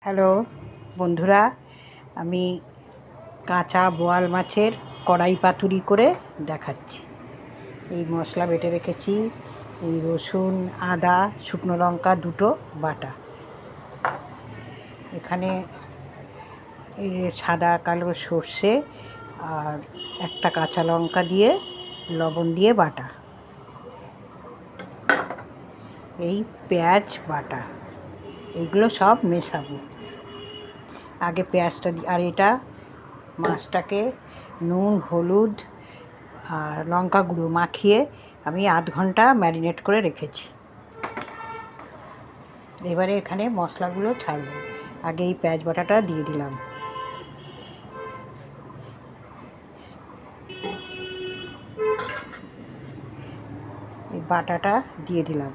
Hello বন্ধুরা, আমি কাঁচা বোয়াল মাছের কড়াই পাতুরি করে দেখাচ্ছি। এই মশলা বেটে রেখেছি, এই রসুন, আদা, শুকনো লঙ্কা দুটো বাটা, এখানে এই সাদা কালো সর্ষে আর একটা কাঁচা লঙ্কা দিয়ে লবণ দিয়ে বাটা, এই পেঁয়াজ বাটা, এগুলো সব মেশাবো। আগে পেঁয়াজটা আর এটা মাছটাকে নুন, হলুদ আর লঙ্কা গুঁড়ো মাখিয়ে আমি আধ ঘন্টা ম্যারিনেট করে রেখেছি। এবারে এখানে মশলাগুলো ছাড়ব। আগে এই পেঁয়াজ বাটাটা দিয়ে দিলাম, এই বাটাটা দিয়ে দিলাম,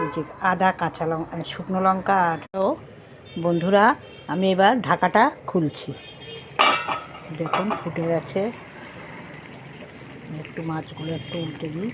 এই যে আদা, কাঁচা লঙ্কা, শুকনো লঙ্কা। আর বন্ধুরা, আমি এবার ঢাকাটা খুলছি। দেখুন ফুটে গেছে, একটু মাছগুলো একটু উল্টে দিই।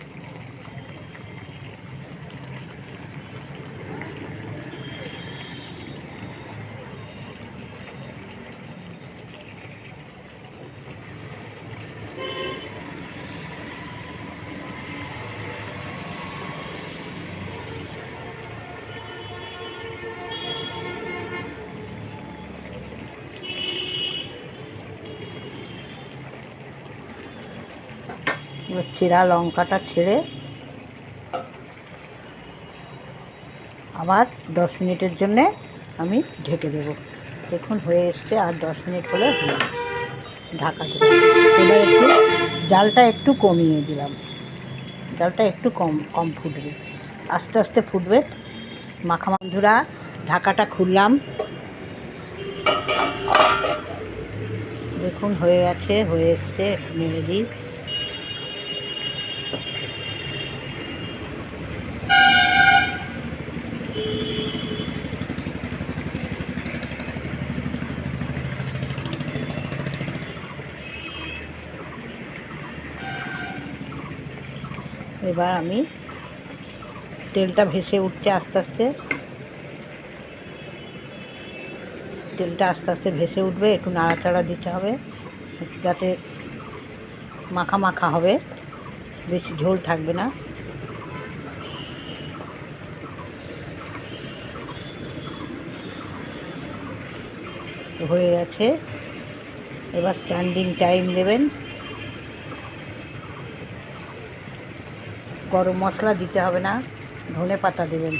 এবার চেরা লঙ্কাটা ছেড়ে আবার 10 মিনিটের জন্যে আমি ঢেকে দেবো। দেখুন হয়ে এসছে, আর 10 মিনিট হলে হয়ে ঢাকা দেবো। এবার একটু জালটা একটু কমিয়ে দিলাম, জালটা একটু কম ফুটবে, আস্তে আস্তে ফুটবে। মাখা বন্ধুরা, ঢাকাটা খুললাম, দেখুন হয়ে গেছে, হয়ে এসছে। একটু নেড়ে দিই। এবার আমি তেলটা ভেসে উঠছে আস্তে আস্তে, তেলটা আস্তে আস্তে ভেসে উঠবে। একটু নাড়াচাড়া দিতে হবে যাতে মাখা মাখা হবে, বেশি ঝোল থাকবে না। হয়ে গেছে, এবার স্ট্যান্ডিং টাইম দেবেন। গরম মশলা দিতে হবে না, ধনে পাতা দেবেন।